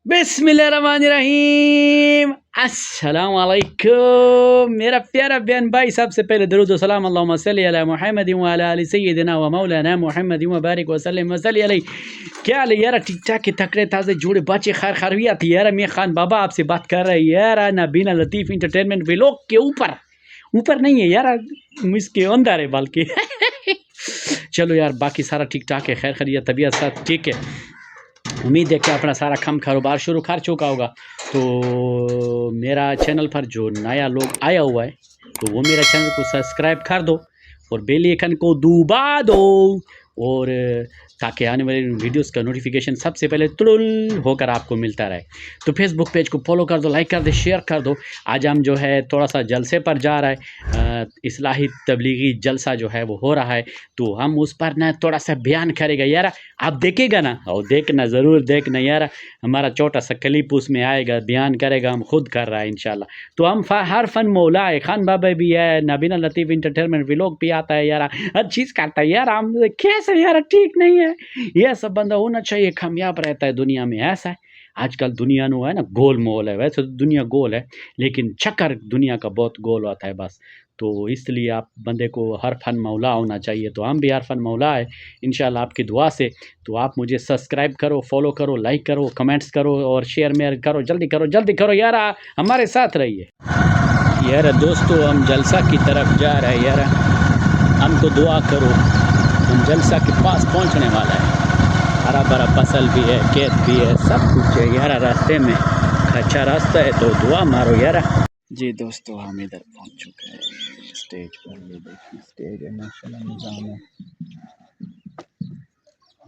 बिस्मिल्लाहिर्रहमानिर्रहीम। अस्सलाम वालेकुम मेरा प्यारा बहन भाई। सबसे पहले दरूद व सलाम अल्लाहुम्मा सल्ली अला मुहम्मद व अला आलि सय्यिदिना व मौलाना मुहम्मद व बारिक व सल्लिम व सल्ली अलैहि। क्या हाल है यार? ठीक ठाक के तकड़े ताज़े जुड़े बच्चे खैर खैरियत यार। मैं खान बाबा आपसे बात कर रहा है यार। नबीना लतीफ़ इंटरटेनमेंट व्लॉग के ऊपर नहीं है यार, इसके अंदर है बल्कि चलो यार, बाकी सारा ठीक ठाक है, खैर खैरियत, तबीयत सब ठीक है। उम्मीद है कि अपना सारा काम कारोबार शुरू कर चुका होगा। तो मेरा चैनल पर जो नया लोग आया हुआ है तो वो मेरा चैनल को सब्सक्राइब कर दो और बेल आइकन को दबा दो, और ताकि आने वाली वीडियोस का नोटिफिकेशन सबसे पहले तुरंत होकर आपको मिलता रहे। तो फेसबुक पेज को फॉलो कर दो, लाइक कर दो, शेयर कर दो। आज हम जो है थोड़ा सा जलसे पर जा रहा है, इस्लाही तबलीगी जलसा जो है वो हो रहा है, तो हम उस पर ना थोड़ा सा बयान करेगा यार। आप देखेगा ना, और देखना ज़रूर देखना यार। हमारा छोटा सा क्लिप उसमें आएगा, बयान करेगा, हम खुद कर रहा है इंशाल्लाह। तो हम हर फन मौला है, खान बाबा भी है, नबीना लतीफ़ इंटरटेनमेंट व्लॉग भी आता है यार, हर चीज़ करता है यार। हम कैसे यार, ठीक नहीं है यह सब बंदा होना चाहिए, कामयाब रहता है दुनिया में। ऐसा है आजकल दुनिया नो है ना, गोल मोल है। वैसे तो दुनिया गोल है, लेकिन चक्कर दुनिया का बहुत गोल होता है बस। तो इसलिए आप बंदे को हर फन मौला होना चाहिए। तो हम भी हर फन मौला है इंशाल्लाह आपकी दुआ से। तो आप मुझे सब्सक्राइब करो, फॉलो करो, लाइक करो, कमेंट्स करो और शेयर में करो। जल्दी करो यार, हमारे साथ रहिए यार। दोस्तों, हम जलसा की तरफ जा रहे हैं यार। हमको दुआ करो, हम जलसा के पास पहुंचने वाला है। हरा भरा फसल भी है, खेत भी है, सब कुछ है यार। रास्ते में अच्छा रास्ता है, तो दुआ मारो यार। जी दोस्तों, हम इधर पहुंच चुके हैं स्टेज पर। ये देखिए स्टेज है, माशाल्लाह निज़ाम है,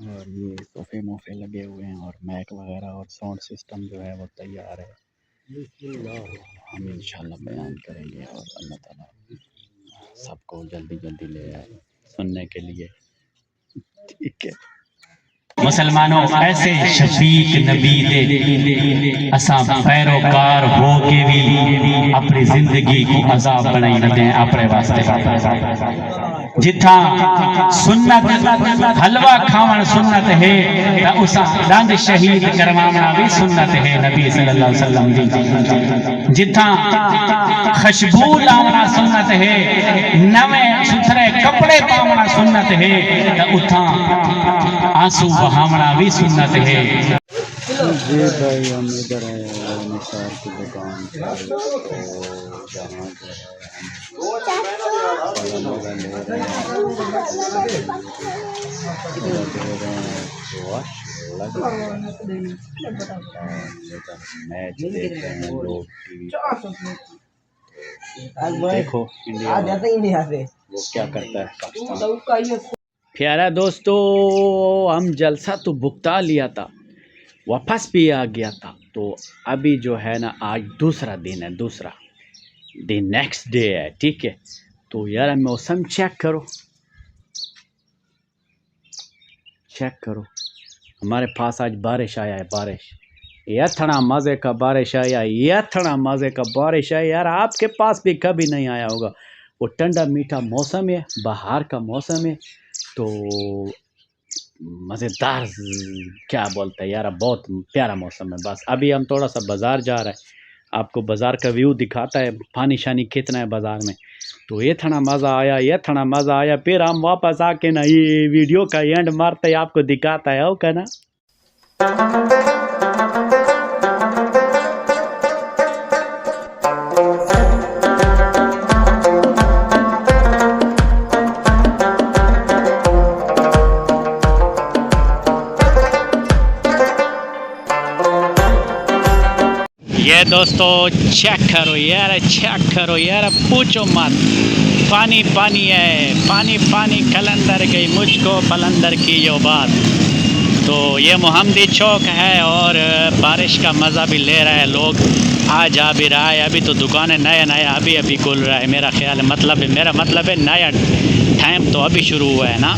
और ये सोफे मोफे लगे हुए हैं और मैक वगैरह और साउंड सिस्टम जो है वो तैयार है। हम इंशाल्लाह बयान करेंगे और अल्लाह ताला सबको जल्दी ले आए सुनने के लिए, ठीक है। मुसलमानों, ऐसे शफीक नबी दे असा पैरोकार हो के भी अपनी जिंदगी को अजाब बनाई न दें अपने वास्ते। जिथा सुन्नत हलवा खावन सुन्नत है, उसा रंग शहीद करवाना भी सुन्नत है नबी सल्लल्लाहु अलैहि वसल्लम दी। जिथा खुशबू लावना सुन्नत है, नवे सुथरे कपड़े पावना सुन्नत है, उथा आंसू बहावना भी सुन्नत है। जी भाई, हम इधर आए निसार की दुकान पर, तो जहाँ जो है मैच देख रहे हैं लोग टीवी पर। देखो इंडिया वो क्या करता है पाकिस्तान। प्यारा दोस्तों, हम जलसा तो भुगता लिया था, वापस भी आ गया था। तो अभी जो है ना, आज दूसरा दिन है, दूसरा दिन नेक्स्ट डे है, ठीक है। तो यार मौसम चेक करो, हमारे पास आज बारिश आया है। बारिश इतना मज़े का बारिश आया, इतना मज़े का बारिश आया यार, आपके पास भी कभी नहीं आया होगा। वो ठंडा मीठा मौसम है, बाहर का मौसम है, तो मज़ेदार, क्या बोलते हैं यार, बहुत प्यारा मौसम है। बस अभी हम थोड़ा सा बाज़ार जा रहे हैं, आपको बाज़ार का व्यू दिखाता है, पानी शानी कितना है बाज़ार में। तो ये थोड़ा मज़ा आया, फिर हम वापस आके ना ये वीडियो का एंड मारते आपको दिखाता है, ओके ना। ये दोस्तों चेक करो यार, पूछो मत। पानी है, पानी कलंदर गई मुझको बलंदर की यो बात। तो ये मोहम्मदी चौक है और बारिश का मज़ा भी ले रहा है लोग। आज आ भी रहा है, अभी तो दुकानें नया अभी खुल रहा है मेरा ख्याल है। मेरा मतलब है नया टाइम तो अभी शुरू हुआ है ना,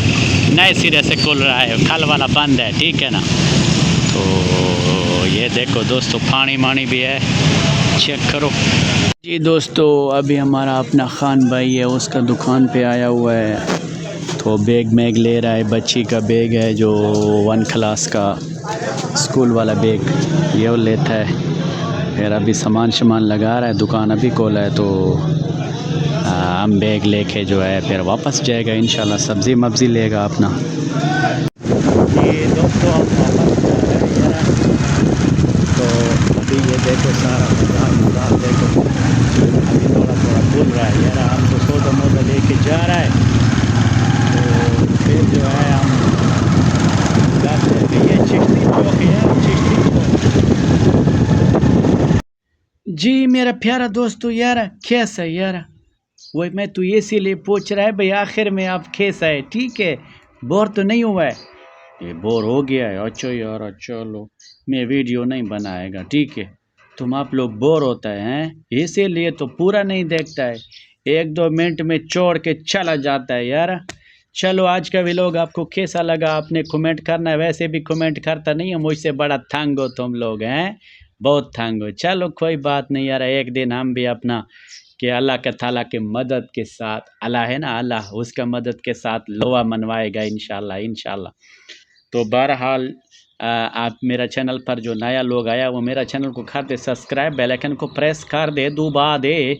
नए सिरे से खुल रहा है, कल वाला बंद है, ठीक है ना। तो ये देखो दोस्तों, पानी भी है, चेक करो। जी दोस्तों, अभी हमारा अपना खान भाई है, उसका दुकान पे आया हुआ है, तो बैग ले रहा है। बच्ची का बैग है जो 1 क्लास का, स्कूल वाला बैग ये वो लेता है। फिर अभी सामान शमान लगा रहा है, दुकान अभी खोला है, तो हम बैग लेके जो है फिर वापस जाएगा इंशाल्लाह, सब्ज़ी मब्ज़ी लेगा अपना। ये दोस्तों हम वापस जा रहे हैं यार। तो अभी ये देखो सारा मज़ार देखो, अभी थोड़ा थोड़ा खुल रहा है यार। हमको सोदा मोदा लेके जा रहा है, तो फिर जो है हम जाते हैं। ये चिश्ती चौक है, चिश्ती चौक। जी मेरा प्यारा दोस्तों यार, कैसा है यार? वही मैं तो इसीलिए पूछ रहा है भाई, आखिर में आप कैसा है? ठीक है, बोर तो नहीं हुआ है? ये बोर हो गया है? अच्छा यार, चलो मैं वीडियो नहीं बनाएगा, ठीक है। तुम आप लोग बोर होता है हैं, इसीलिए तो पूरा नहीं देखता है, 1-2 मिनट में छोड़ के चला जाता है यार। चलो आज का व्लॉग आपको कैसा लगा आपने कमेंट करना है, वैसे भी कमेंट करता नहीं है, मुझसे बड़ा तंग हो तुम लोग हैं, बहुत तंग हो। चलो कोई बात नहीं यार, एक दिन हम भी अपना कि अल्लाह के ताला के मदद के साथ, अल्लाह है ना, अल्लाह उसका मदद के साथ लोहा मनवाएगा इंशाल्लाह इंशाल्लाह। तो बहरहाल आप मेरा चैनल पर जो नया लोग आया वो मेरा चैनल को कर दे सब्सक्राइब, बेल आइकन को प्रेस कर दे, दबा दे,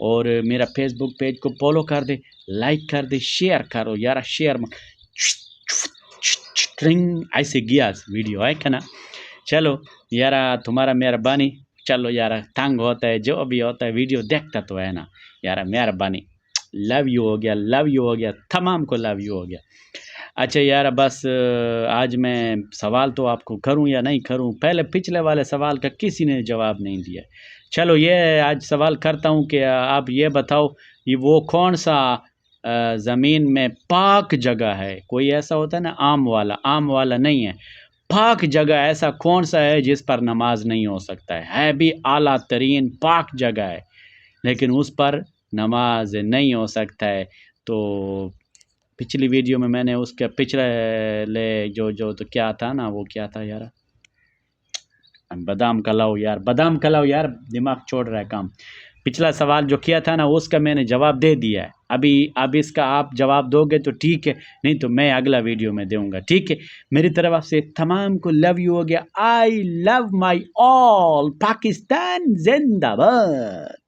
और मेरा फेसबुक पेज को फॉलो कर दे, लाइक कर दे, शेयर करो यार, शेयर ऐसे गया वीडियो है ना। चलो यार, तुम्हारा मेहरबानी। चलो यार, तंग होता है जो भी होता है, वीडियो देखता तो है ना यार, मेहरबानी। लव यू हो गया, लव यू हो गया, तमाम को लव यू हो गया। अच्छा यार, बस आज मैं सवाल तो आपको करूं या नहीं करूं, पहले पिछले वाले सवाल का किसी ने जवाब नहीं दिया। चलो ये आज सवाल करता हूं कि आप ये बताओ, ये वो कौन सा ज़मीन में पाक जगह है? कोई ऐसा होता है ना आम वाला नहीं है, पाक जगह ऐसा कौन सा है जिस पर नमाज नहीं हो सकता है भी आला तरीन पाक जगह है, लेकिन उस पर नमाज नहीं हो सकता है? तो पिछली वीडियो में मैंने उसके पिछले जो जो तो क्या था ना, वो क्या था यार, बादाम कलाओ यार, बादाम कलाओ यार, दिमाग छोड़ रहा है काम। पिछला सवाल जो किया था ना, उसका मैंने जवाब दे दिया है। अभी अब इसका आप जवाब दोगे तो ठीक है, नहीं तो मैं अगला वीडियो में दूंगा, ठीक है। मेरी तरफ से तमाम को लव यू हो गया। I love my all, Pakistan जिंदाबाद।